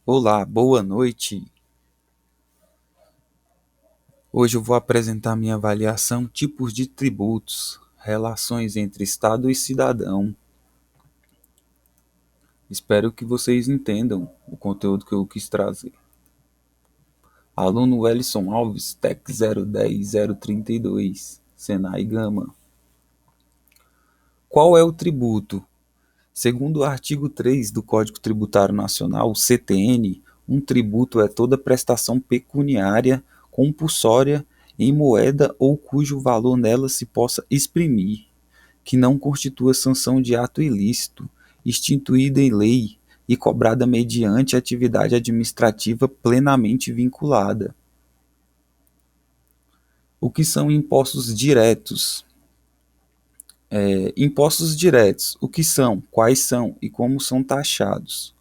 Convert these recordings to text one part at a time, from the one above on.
Olá, boa noite. Hoje eu vou apresentar minha avaliação tipos de tributos, relações entre Estado e cidadão. Espero que vocês entendam o conteúdo que eu quis trazer. Aluno Wellison Alves, TEC 010032, Senai Gama. Qual é o tributo? Segundo o artigo 3 do Código Tributário Nacional, CTN, um tributo é toda prestação pecuniária compulsória em moeda ou cujo valor nela se possa exprimir, que não constitua sanção de ato ilícito, instituída em lei e cobrada mediante atividade administrativa plenamente vinculada. O que são impostos diretos? Impostos diretos, o que são, quais são e como são taxados?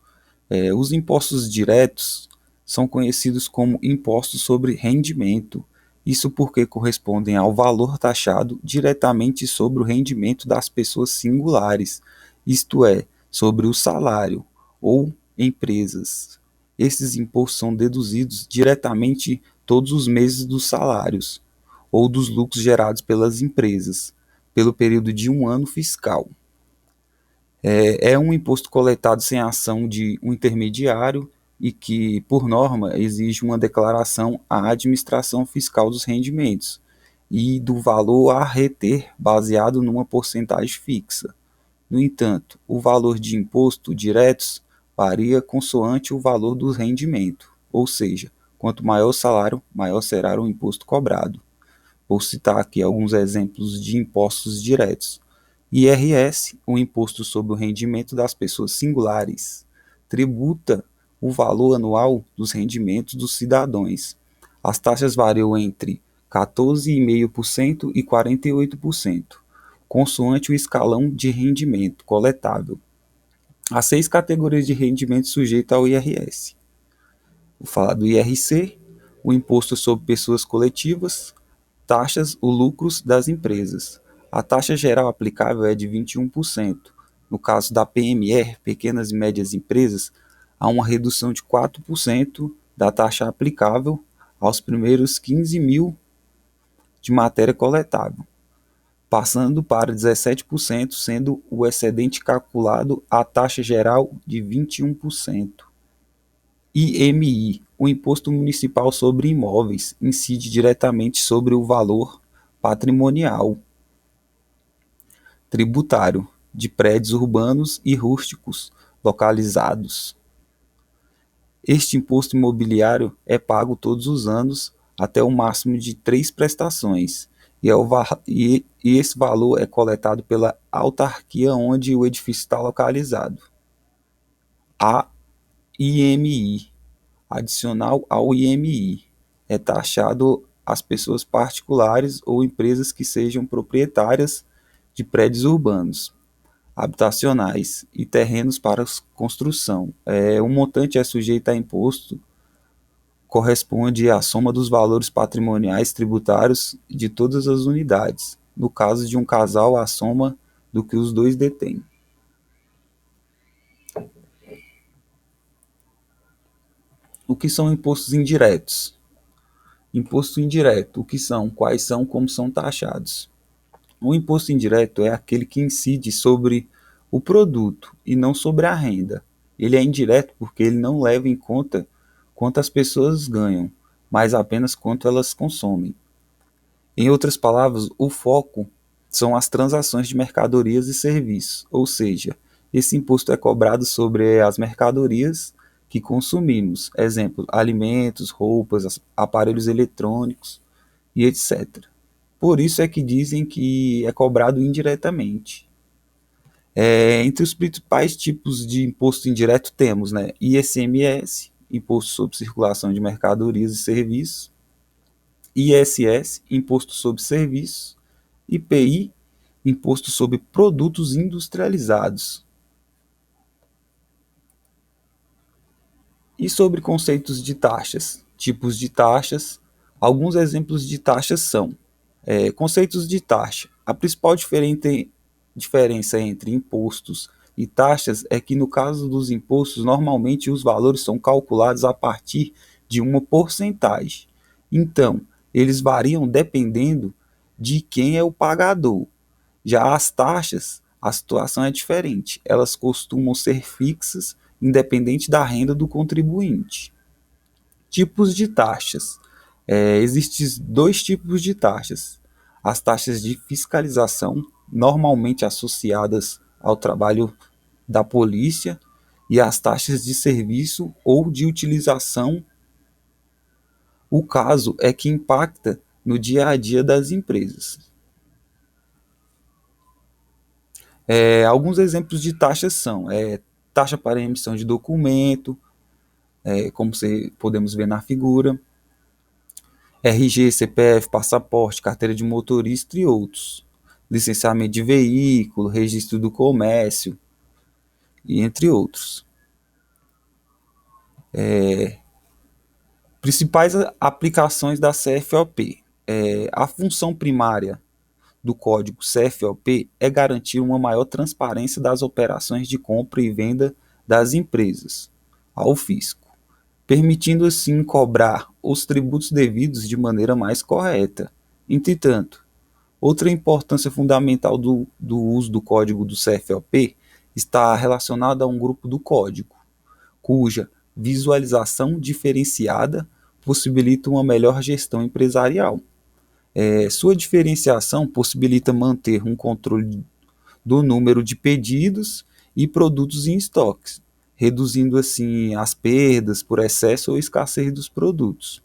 Os impostos diretos são conhecidos como impostos sobre rendimento, isso porque correspondem ao valor taxado diretamente sobre o rendimento das pessoas singulares, isto é, sobre o salário ou empresas. Esses impostos são deduzidos diretamente todos os meses dos salários ou dos lucros gerados pelas empresas, pelo período de um ano fiscal. É um imposto coletado sem ação de um intermediário e que, por norma, exige uma declaração à administração fiscal dos rendimentos e do valor a reter baseado numa porcentagem fixa. No entanto, o valor de imposto diretos varia consoante o valor do rendimento, ou seja, quanto maior o salário, maior será o imposto cobrado. Vou citar aqui alguns exemplos de impostos diretos. IRS, o Imposto sobre o Rendimento das Pessoas Singulares, tributa o valor anual dos rendimentos dos cidadãos. As taxas variam entre 14,5% e 48%, consoante o escalão de rendimento coletável. Há 6 categorias de rendimento sujeitas ao IRS. Vou falar do IRC, o Imposto sobre Pessoas Coletivas, taxas ou lucros das empresas. A taxa geral aplicável é de 21%. No caso da PME, Pequenas e Médias Empresas, há uma redução de 4% da taxa aplicável aos primeiros 15 mil de matéria coletável, passando para 17%, sendo o excedente calculado a taxa geral de 21%. IMI, o Imposto Municipal sobre Imóveis, incide diretamente sobre o valor patrimonial tributário de prédios urbanos e rústicos localizados. Este imposto imobiliário é pago todos os anos até o máximo de 3 prestações e esse valor é coletado pela autarquia onde o edifício está localizado. A IMI, adicional ao IMI, é taxado às pessoas particulares ou empresas que sejam proprietárias de prédios urbanos, habitacionais e terrenos para construção. O montante é sujeito a imposto, corresponde à soma dos valores patrimoniais tributários de todas as unidades. No caso de um casal, a soma do que os dois detêm. O que são impostos indiretos? Imposto indireto, o que são, quais são, como são taxados. O imposto indireto é aquele que incide sobre o produto e não sobre a renda. Ele é indireto porque ele não leva em conta quanto as pessoas ganham, mas apenas quanto elas consomem. Em outras palavras, o foco são as transações de mercadorias e serviços, ou seja, esse imposto é cobrado sobre as mercadorias que consumimos, exemplo, alimentos, roupas, aparelhos eletrônicos e etc. Por isso é que dizem que é cobrado indiretamente. Entre os principais tipos de imposto indireto temos, né, ICMS, Imposto sobre Circulação de Mercadorias e Serviços, ISS, Imposto sobre Serviços, IPI, Imposto sobre Produtos Industrializados. E sobre conceitos de taxas, tipos de taxas, alguns exemplos de taxas são conceitos de taxa. A principal diferença entre impostos e taxas é que, no caso dos impostos, normalmente os valores são calculados a partir de uma porcentagem. Então, eles variam dependendo de quem é o pagador. Já as taxas, a situação é diferente. Elas costumam ser fixas, independente da renda do contribuinte. Tipos de taxas. Existem dois tipos de taxas. As taxas de fiscalização, normalmente associadas ao trabalho da polícia, e as taxas de serviço ou de utilização. O caso é que impacta no dia a dia das empresas. Alguns exemplos de taxas são taxa para emissão de documento, como podemos ver na figura, RG, CPF, passaporte, carteira de motorista e outros, licenciamento de veículo, registro do comércio, e entre outros. Principais aplicações da CFOP. A função primária do código CFOP é garantir uma maior transparência das operações de compra e venda das empresas ao fisco, permitindo assim cobrar os tributos devidos de maneira mais correta. Entretanto, outra importância fundamental do uso do código do CFOP está relacionada a um grupo do código, cuja visualização diferenciada possibilita uma melhor gestão empresarial. Sua diferenciação possibilita manter um controle do número de pedidos e produtos em estoques, reduzindo assim as perdas por excesso ou escassez dos produtos.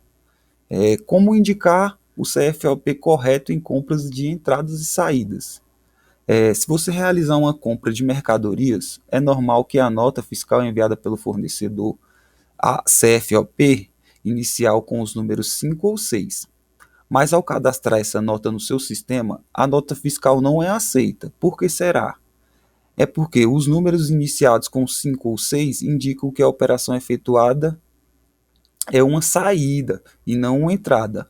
Como indicar o CFOP correto em compras de entradas e saídas? Se você realizar uma compra de mercadorias, é normal que a nota fiscal enviada pelo fornecedor, a CFOP, inicial com os números 5 ou 6. Mas ao cadastrar essa nota no seu sistema, a nota fiscal não é aceita. Por que será? É porque os números iniciados com 5 ou 6 indicam que a operação efetuada é uma saída e não uma entrada.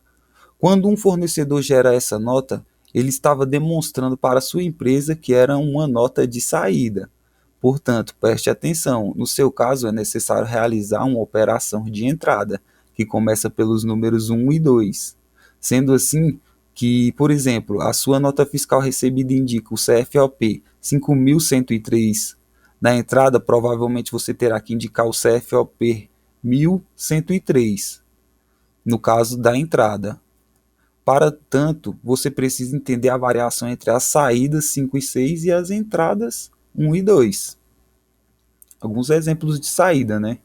Quando um fornecedor gera essa nota, ele estava demonstrando para a sua empresa que era uma nota de saída. Portanto, preste atenção, no seu caso é necessário realizar uma operação de entrada, que começa pelos números 1 e 2. Sendo assim que, por exemplo, a sua nota fiscal recebida indica o CFOP 5.103. Na entrada, provavelmente você terá que indicar o CFOP 1.103, no caso da entrada. Para tanto, você precisa entender a variação entre as saídas 5 e 6 e as entradas 1 e 2. Alguns exemplos de saída, né?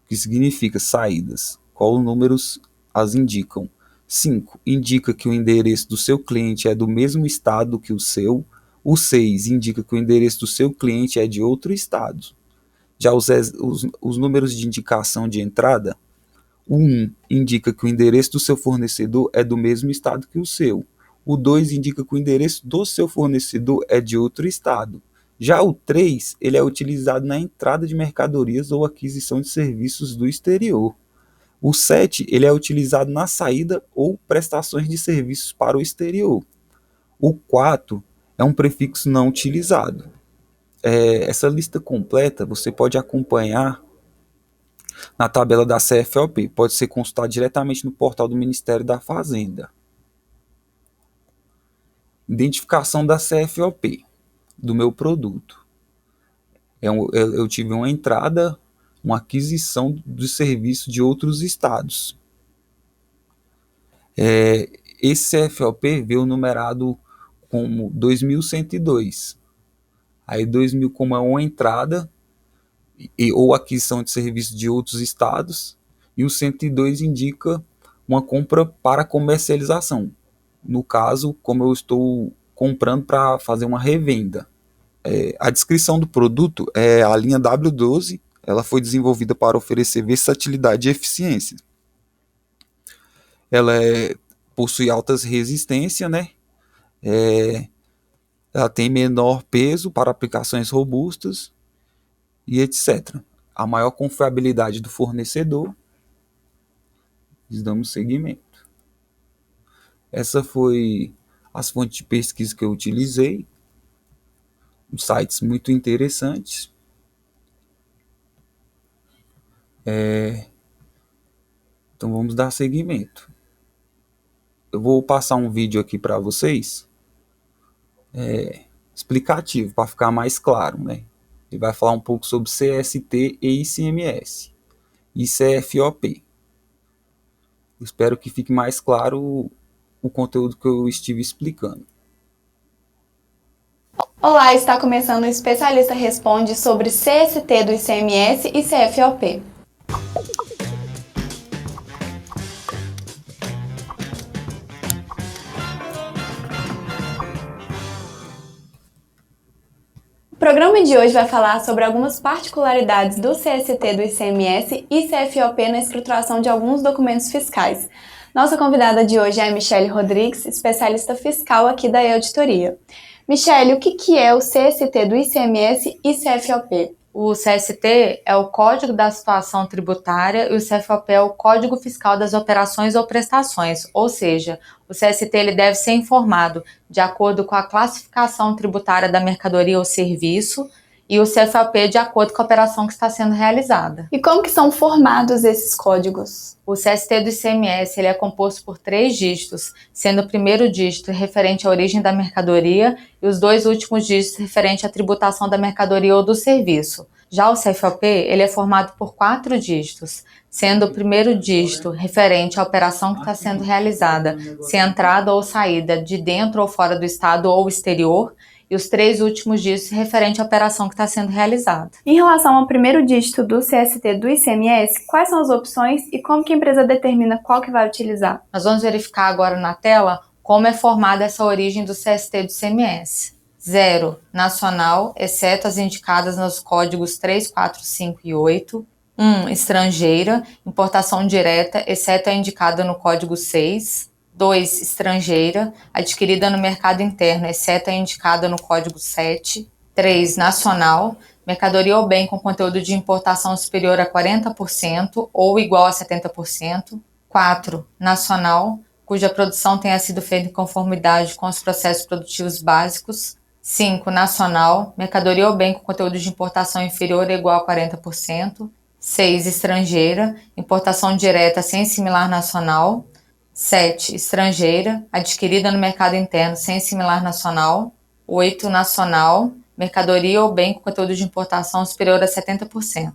O que significa saídas? Qual números as indicam? 5 indica que o endereço do seu cliente é do mesmo estado que o seu. O 6 indica que o endereço do seu cliente é de outro estado. Já os números de indicação de entrada, o 1 indica que o endereço do seu fornecedor é do mesmo estado que o seu. O 2 indica que o endereço do seu fornecedor é de outro estado. Já o 3, ele é utilizado na entrada de mercadorias ou aquisição de serviços do exterior. O 7, ele é utilizado na saída ou prestações de serviços para o exterior. O 4 é um prefixo não utilizado. Essa lista completa você pode acompanhar na tabela da CFOP. Pode ser consultado diretamente no portal do Ministério da Fazenda. Identificação da CFOP do meu produto. Eu tive uma entrada, uma aquisição de serviço de outros estados. Esse CFOP veio numerado como 2102. Aí 2000 como é uma entrada ou aquisição de serviço de outros estados, e o 102 indica uma compra para comercialização. No caso, como eu estou comprando para fazer uma revenda. A descrição do produto é a linha W12, ela foi desenvolvida para oferecer versatilidade e eficiência. Ela possui altas resistência, né? Ela tem menor peso para aplicações robustas e etc. A maior confiabilidade do fornecedor. Damos seguimento. Essa foi as fontes de pesquisa que eu utilizei. sites muito interessantes. Então vamos dar seguimento. Eu vou passar um vídeo aqui para vocês, explicativo, para ficar mais claro, né? Ele vai falar um pouco sobre CST e ICMS e CFOP. Espero que fique mais claro o conteúdo que eu estive explicando. Olá, está começando o Especialista Responde sobre CST do ICMS e CFOP. O programa de hoje vai falar sobre algumas particularidades do CST do ICMS e CFOP na escrituração de alguns documentos fiscais. Nossa convidada de hoje é a Michele Rodrigues, especialista fiscal aqui da E-Auditoria. Michele, o que é o CST do ICMS e CFOP? O CST é o Código da Situação Tributária e o CFOP é o Código Fiscal das Operações ou Prestações, ou seja, o CST ele deve ser informado de acordo com a classificação tributária da mercadoria ou serviço e o CFOP de acordo com a operação que está sendo realizada. E como que são formados esses códigos? O CST do ICMS ele é composto por 3 dígitos, sendo o primeiro dígito referente à origem da mercadoria e os 2 últimos dígitos referente à tributação da mercadoria ou do serviço. Já o CFOP ele é formado por 4 dígitos, sendo o primeiro dígito referente à operação que está sendo realizada, se entrada ou saída de dentro ou fora do estado ou exterior, e os 3 últimos dígitos referente à operação que está sendo realizada. Em relação ao primeiro dígito do CST do ICMS, quais são as opções e como que a empresa determina qual que vai utilizar? Nós vamos verificar agora na tela como é formada essa origem do CST do ICMS. 0, nacional, exceto as indicadas nos códigos 3, 4, 5 e 8. 1, estrangeira, importação direta, exceto a indicada no código 6. 2, estrangeira, adquirida no mercado interno, exceto a indicada no código 7. 3, nacional, mercadoria ou bem com conteúdo de importação superior a 40% ou igual a 70%. 4, nacional, cuja produção tenha sido feita em conformidade com os processos produtivos básicos. 5, nacional, mercadoria ou bem com conteúdo de importação inferior ou igual a 40%. 6, estrangeira, importação direta sem similar nacional. 7, estrangeira, adquirida no mercado interno sem similar nacional. 8, nacional, mercadoria ou bem com conteúdo de importação superior a 70%.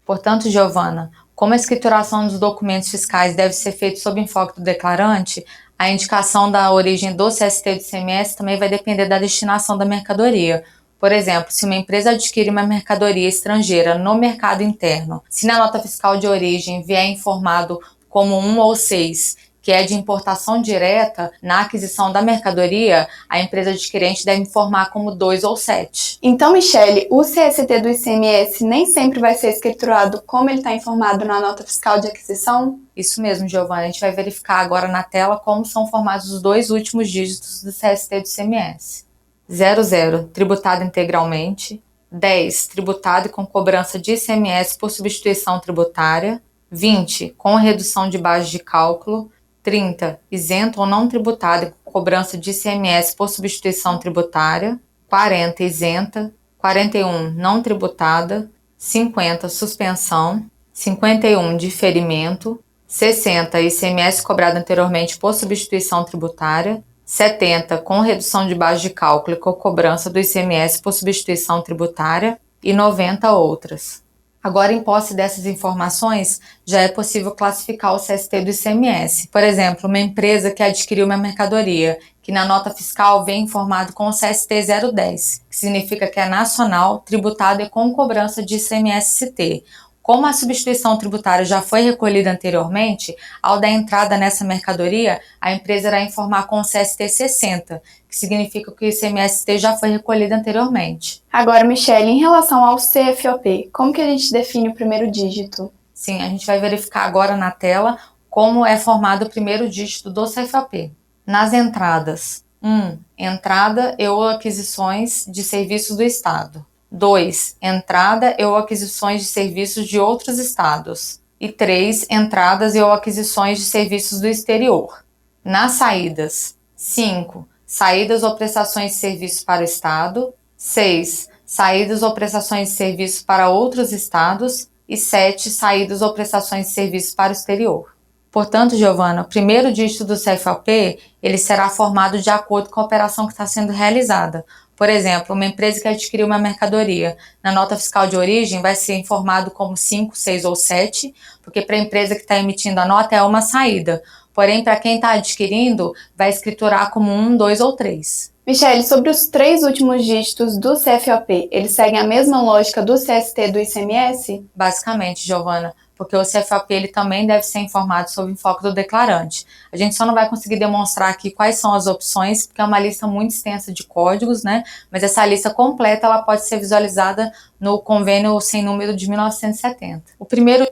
Portanto, Giovana, como a escrituração dos documentos fiscais deve ser feita sob enfoque do declarante, a indicação da origem do CST do ICMS também vai depender da destinação da mercadoria. Por exemplo, se uma empresa adquire uma mercadoria estrangeira no mercado interno, se na nota fiscal de origem vier informado como 1 ou 6, que é de importação direta, na aquisição da mercadoria, a empresa adquirente deve informar como 2 ou 7. Então, Michele, o CST do ICMS nem sempre vai ser escriturado como ele está informado na nota fiscal de aquisição? Isso mesmo, Giovana. A gente vai verificar agora na tela como são formados os 2 últimos dígitos do CST do ICMS. 00, tributado integralmente. 10, tributado e com cobrança de ICMS por substituição tributária. 20, com redução de base de cálculo. 30, isento ou não tributado e com cobrança de ICMS por substituição tributária. 40, isenta. 41, não tributada. 50, suspensão. 51, diferimento. 60, ICMS cobrado anteriormente por substituição tributária. 70, com redução de base de cálculo e com cobrança do ICMS por substituição tributária. E 90, outras. Agora, em posse dessas informações, já é possível classificar o CST do ICMS. Por exemplo, uma empresa que adquiriu uma mercadoria, que na nota fiscal vem informado com o CST 010, que significa que é nacional, tributado e com cobrança de ICMS-CT. Como a substituição tributária já foi recolhida anteriormente, ao dar entrada nessa mercadoria, a empresa irá informar com o CST 60, que significa que o ICMS-T já foi recolhido anteriormente. Agora, Michele, em relação ao CFOP, como que a gente define o primeiro dígito? Sim, a gente vai verificar agora na tela como é formado o primeiro dígito do CFOP. Nas entradas, 1. Entrada e ou aquisições de serviços do Estado. 2. Entrada e ou aquisições de serviços de outros estados. E 3. Entradas e ou aquisições de serviços do exterior. Nas saídas, 5. Saídas ou prestações de serviços para o Estado. 6. Saídas ou prestações de serviços para outros estados. E 7. Saídas ou prestações de serviços para o exterior. Portanto, Giovana, o primeiro dígito do CFOP, ele será formado de acordo com a operação que está sendo realizada. Por exemplo, uma empresa que adquiriu uma mercadoria, na nota fiscal de origem vai ser informado como 5, 6 ou 7, porque para a empresa que está emitindo a nota é uma saída. Porém, para quem está adquirindo, vai escriturar como 1, 2 ou 3. Michele, sobre os 3 últimos dígitos do CFOP, eles seguem a mesma lógica do CST do ICMS? Basicamente, Giovana, porque o CFOP ele também deve ser informado sobre o enfoque do declarante. A gente só não vai conseguir demonstrar aqui quais são as opções, porque é uma lista muito extensa de códigos, né? Mas essa lista completa ela pode ser visualizada no convênio sem número de 1970. O primeiro.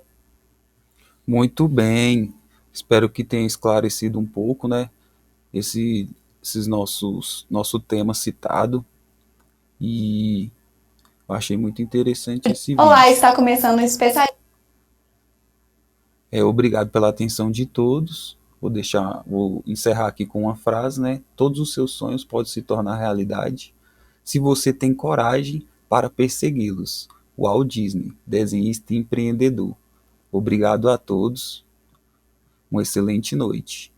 Muito bem. Espero que tenha esclarecido um pouco, né? Esses nosso tema citado. E eu achei muito interessante esse Olá, vídeo. está começando o especial. Obrigado pela atenção de todos. Vou encerrar aqui com uma frase, né? Todos os seus sonhos podem se tornar realidade se você tem coragem para persegui-los. Walt Disney, desenhista e empreendedor. Obrigado a todos. Uma excelente noite.